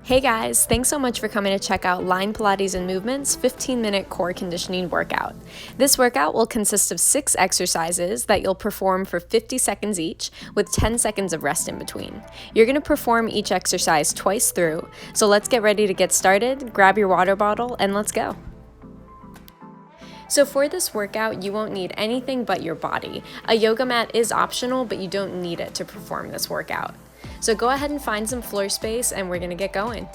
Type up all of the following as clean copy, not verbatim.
Hey guys, thanks so much for coming to check out Line Pilates and Movements 15-minute core conditioning workout. This workout will consist of 6 exercises that you'll perform for 50 seconds each with 10 seconds of rest in between. You're going to perform each exercise twice through, so let's get ready to get started. Grab your water bottle and let's go. So for this workout, you won't need anything but your body. A yoga mat is optional, but you don't need it to perform this workout. So go ahead and find some floor space and we're gonna get going.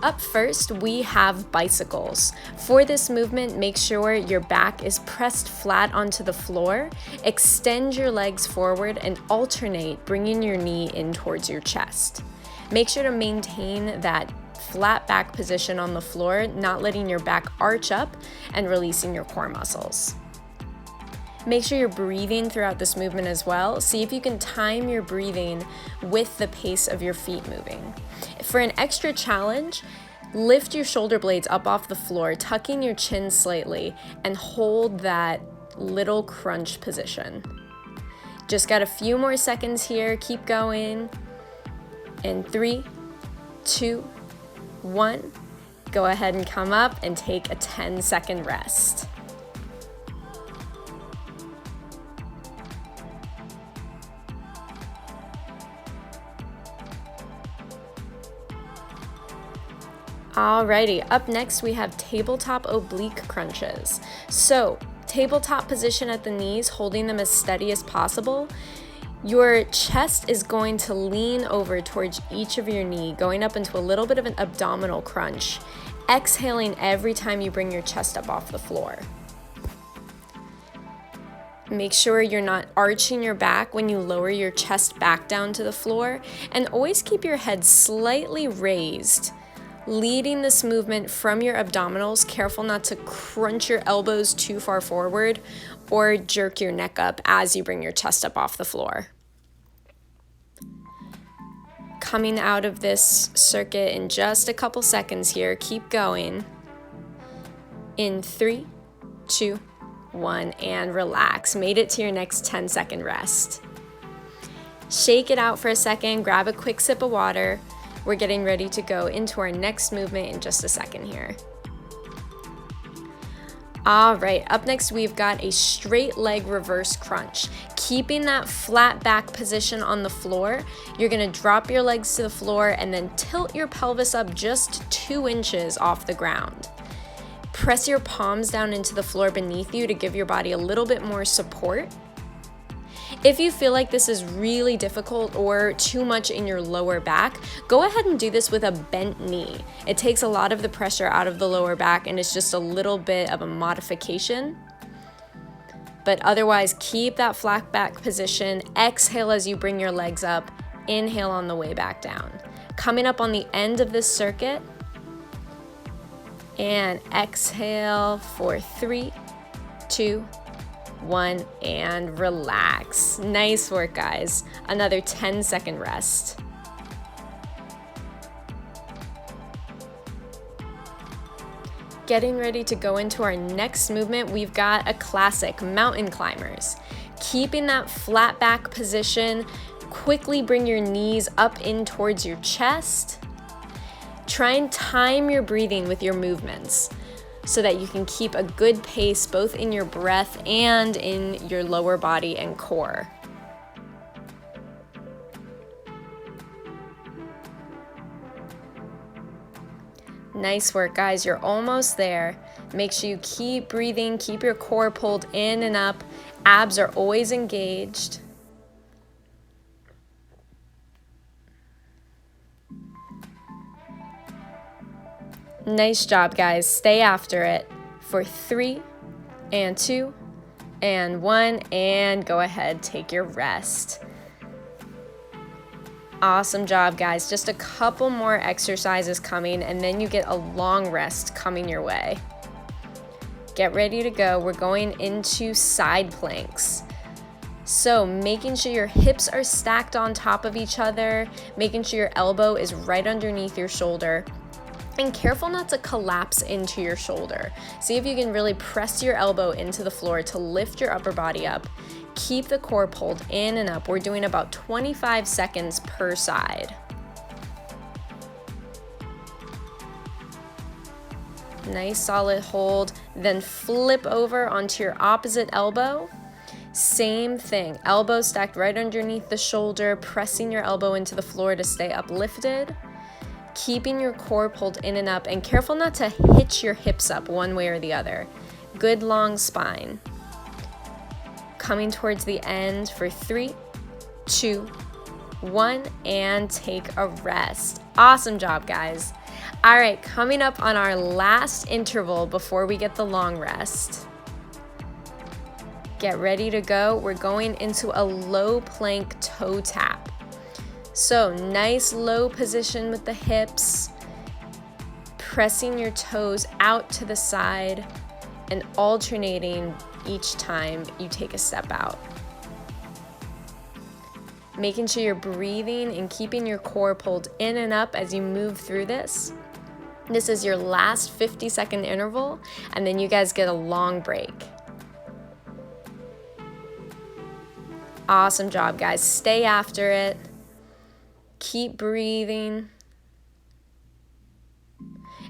Up first, we have bicycles. For this movement, make sure your back is pressed flat onto the floor. Extend your legs forward and alternate, bringing your knee in towards your chest. Make sure to maintain that flat back position on the floor, not letting your back arch up and releasing your core muscles. Make sure you're breathing throughout this movement as well. See if you can time your breathing with the pace of your feet moving. For an extra challenge, lift your shoulder blades up off the floor, tucking your chin slightly, and hold that little crunch position. Just got a few more seconds here. Keep going. In 3, 2, 1. Go ahead and come up and take a 10-second rest. Alrighty, up next we have tabletop oblique crunches. So, tabletop position at the knees, holding them as steady as possible. Your chest is going to lean over towards each of your knee, going up into a little bit of an abdominal crunch, exhaling every time you bring your chest up off the floor. Make sure you're not arching your back when you lower your chest back down to the floor, and always keep your head slightly raised. Leading this movement from your abdominals, careful not to crunch your elbows too far forward or jerk your neck up as you bring your chest up off the floor. Coming out of this circuit in just a couple seconds here, keep going. In 3, 2, 1, and relax. Made it to your next 10-second rest. Shake it out for a second, grab a quick sip of water. We're getting ready to go into our next movement in just a second here. All right, up next we've got a straight leg reverse crunch. Keeping that flat back position on the floor, you're gonna drop your legs to the floor and then tilt your pelvis up just 2 inches off the ground. Press your palms down into the floor beneath you to give your body a little bit more support. If you feel like this is really difficult or too much in your lower back, go ahead and do this with a bent knee. It takes a lot of the pressure out of the lower back and it's just a little bit of a modification. But otherwise, keep that flat back position. Exhale as you bring your legs up. Inhale on the way back down. Coming up on the end of this circuit. And exhale for 3, 2, 1, and relax. Nice work, guys. Another 10-second rest. Getting ready to go into our next movement, we've got a classic, mountain climbers. Keeping that flat back position, quickly bring your knees up in towards your chest. Try and time your breathing with your movements, so that you can keep a good pace both in your breath and in your lower body and core. Nice work, guys. You're almost there. Make sure you keep breathing, keep your core pulled in and up. Abs are always engaged. Nice job, guys. Stay after it for 3, and 2, and 1, and go ahead, take your rest. Awesome job, guys. Just a couple more exercises coming, and then you get a long rest coming your way. Get ready to go. We're going into side planks. So making sure your hips are stacked on top of each other, making sure your elbow is right underneath your shoulder. And careful not to collapse into your shoulder. See if you can really press your elbow into the floor to lift your upper body up. Keep the core pulled in and up. We're doing about 25 seconds per side. Nice solid hold. Then flip over onto your opposite elbow. Same thing, elbow stacked right underneath the shoulder, pressing your elbow into the floor to stay uplifted. Keeping your core pulled in and up, and careful not to hitch your hips up one way or the other. Good long spine. Coming towards the end for 3, 2, 1, and take a rest. Awesome job, guys. All right, coming up on our last interval before we get the long rest. Get ready to go. We're going into a low plank toe tap. So nice low position with the hips, pressing your toes out to the side and alternating each time you take a step out. Making sure you're breathing and keeping your core pulled in and up as you move through this. This is your last 50-second interval, and then you guys get a long break. Awesome job, guys. Stay after it. Keep breathing.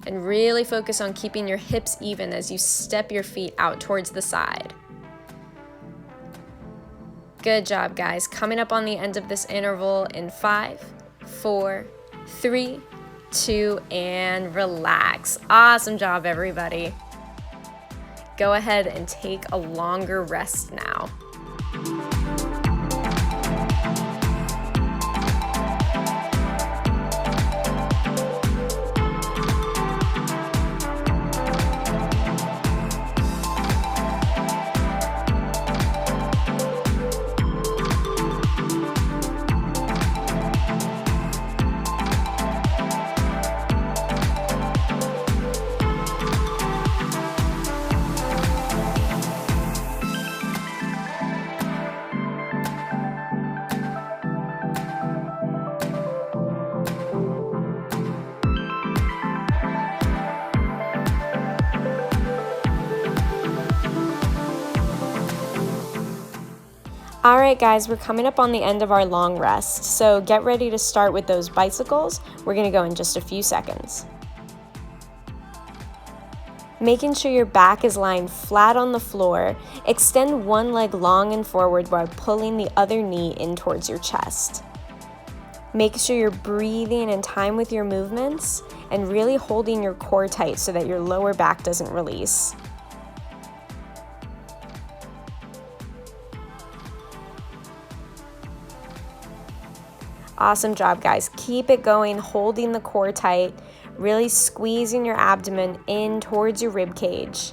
And really focus on keeping your hips even as you step your feet out towards the side. Good job, guys. Coming up on the end of this interval in 5, 4, 3, 2, and relax. Awesome job, everybody. Go ahead and take a longer rest now. All right, guys, we're coming up on the end of our long rest, so get ready to start with those bicycles. We're gonna go in just a few seconds. Making sure your back is lying flat on the floor, extend one leg long and forward while pulling the other knee in towards your chest. Make sure you're breathing in time with your movements and really holding your core tight so that your lower back doesn't release. Awesome job, guys. Keep it going, holding the core tight, really squeezing your abdomen in towards your rib cage.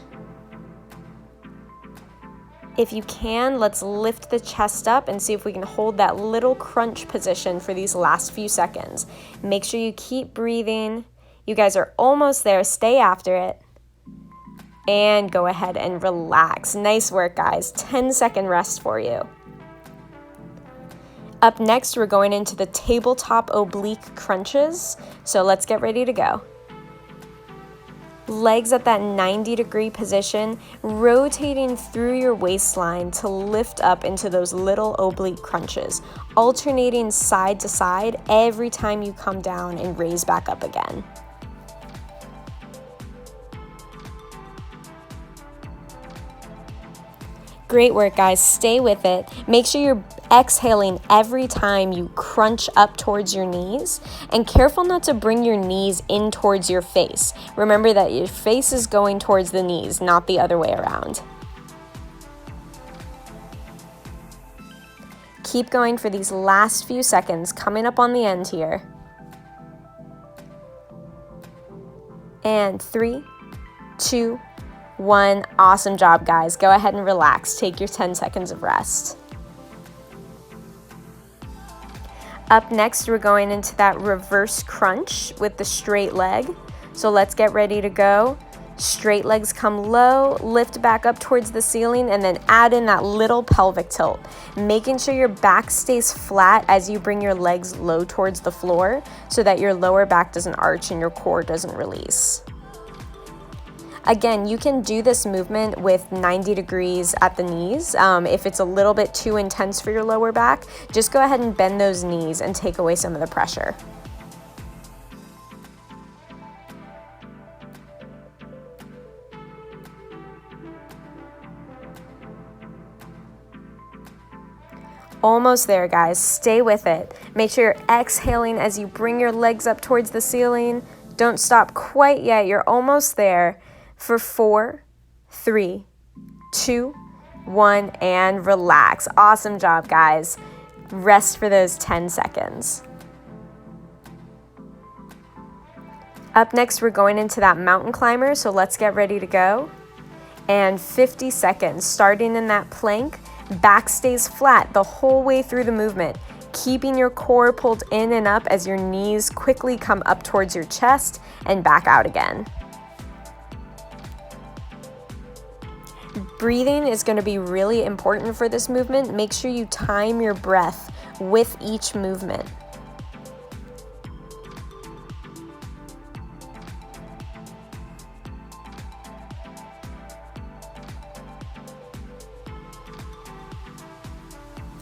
If you can, let's lift the chest up and see if we can hold that little crunch position for these last few seconds. Make sure you keep breathing. You guys are almost there. Stay after it. And go ahead and relax. Nice work, guys. 10-second rest for you. Up next, we're going into the tabletop oblique crunches. So let's get ready to go. Legs at that 90-degree position, rotating through your waistline to lift up into those little oblique crunches, alternating side to side every time you come down and raise back up again. Great work, guys. Stay with it. Make sure you're exhaling every time you crunch up towards your knees, and careful not to bring your knees in towards your face. Remember that your face is going towards the knees, not the other way around. Keep going for these last few seconds, coming up on the end here. And 3, 2, 1. Awesome job, guys. Go ahead and relax. Take your 10 seconds of rest. Up next, we're going into that reverse crunch with the straight leg. So let's get ready to go. Straight legs come low, lift back up towards the ceiling, and then add in that little pelvic tilt. Making sure your back stays flat as you bring your legs low towards the floor so that your lower back doesn't arch and your core doesn't release. Again, you can do this movement with 90 degrees at the knees. If it's a little bit too intense for your lower back, just go ahead and bend those knees and take away some of the pressure. Almost there, guys. Stay with it. Make sure you're exhaling as you bring your legs up towards the ceiling. Don't stop quite yet. You're almost there. For 4, 3, 2, 1, and relax. Awesome job, guys. Rest for those 10 seconds. Up next, we're going into that mountain climber, so let's get ready to go. And 50 seconds, starting in that plank. Back stays flat the whole way through the movement, keeping your core pulled in and up as your knees quickly come up towards your chest and back out again. Breathing is going to be really important for this movement. Make sure you time your breath with each movement.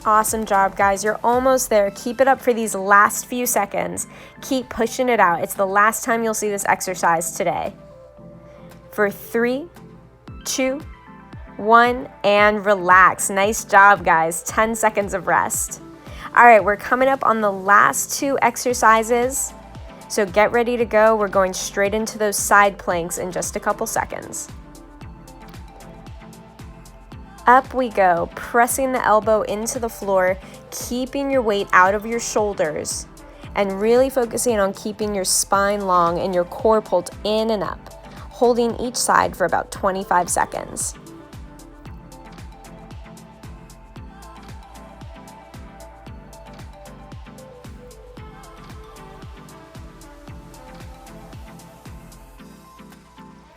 Awesome job, guys. You're almost there. Keep it up for these last few seconds. Keep pushing it out. It's the last time you'll see this exercise today. For 3, 2, 1, and relax. Nice job, guys. 10 seconds of rest. All right, we're coming up on the last 2 exercises. So get ready to go. We're going straight into those side planks in just a couple seconds. Up we go, pressing the elbow into the floor, keeping your weight out of your shoulders, and really focusing on keeping your spine long and your core pulled in and up, holding each side for about 25 seconds.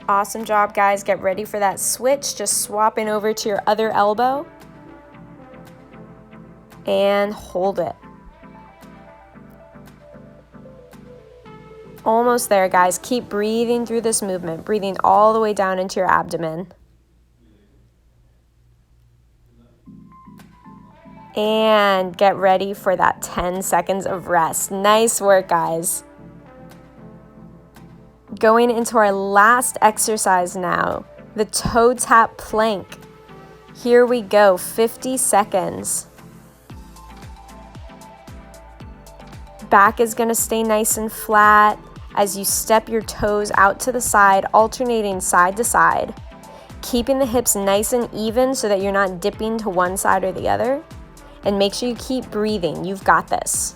Awesome job, guys. Get ready for that switch. Just swapping over to your other elbow. And hold it. Almost there, guys. Keep breathing through this movement. Breathing all the way down into your abdomen. And get ready for that 10 seconds of rest. Nice work, guys. Going into our last exercise now, the toe tap plank. Here we go, 50 seconds. Back is going to stay nice and flat as you step your toes out to the side, alternating side to side. Keeping the hips nice and even so that you're not dipping to one side or the other. And make sure you keep breathing. You've got this.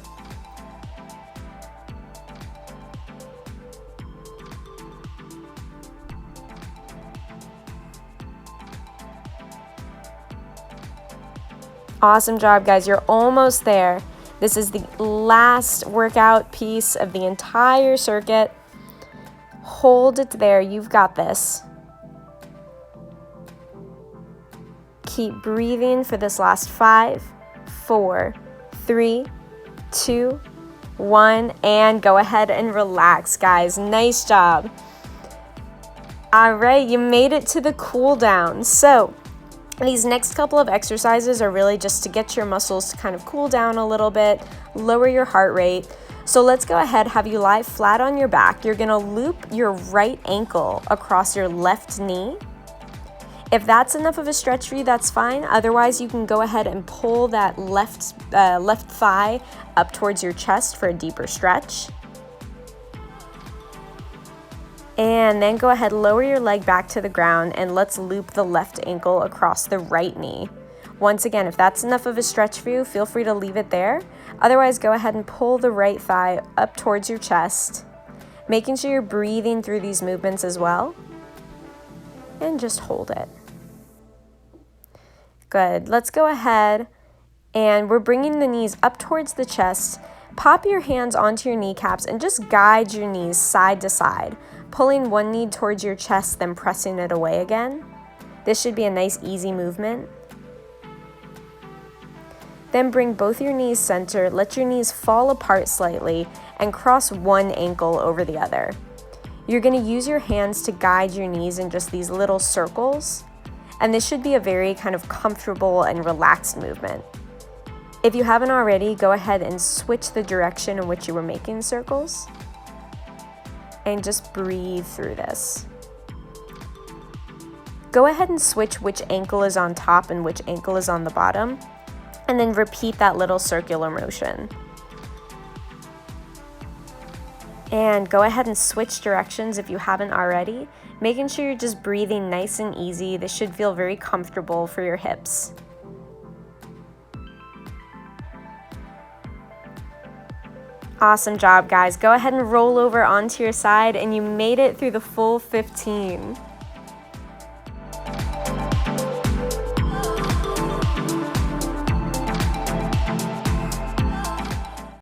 Awesome job, guys. You're almost there. This is the last workout piece of the entire circuit. Hold it there. You've got this. Keep breathing for this last 5, 4, 3, 2, 1, and go ahead and relax, guys. Nice job. All right, you made it to the cool down. So these next couple of exercises are really just to get your muscles to kind of cool down a little bit, lower your heart rate. So let's go ahead, have you lie flat on your back. You're gonna loop your right ankle across your left knee. If that's enough of a stretch for you, that's fine. Otherwise, you can go ahead and pull that left thigh up towards your chest for a deeper stretch. And then go ahead, lower your leg back to the ground, and let's loop the left ankle across the right knee. Once again, if that's enough of a stretch for you, feel free to leave it there. Otherwise, go ahead and pull the right thigh up towards your chest, making sure you're breathing through these movements as well. And just hold it. Good. Let's go ahead, and we're bringing the knees up towards the chest. Pop your hands onto your kneecaps and just guide your knees side to side, pulling one knee towards your chest, then pressing it away again. This should be a nice, easy movement. Then bring both your knees center, let your knees fall apart slightly, and cross one ankle over the other. You're going to use your hands to guide your knees in just these little circles, and this should be a very kind of comfortable and relaxed movement. If you haven't already, go ahead and switch the direction in which you were making circles, and just breathe through this. Go ahead and switch which ankle is on top and which ankle is on the bottom. and then repeat that little circular motion. And go ahead and switch directions if you haven't already, making sure you're just breathing nice and easy. This should feel very comfortable for your hips. Awesome job, guys. Go ahead and roll over onto your side, and you made it through the full 15.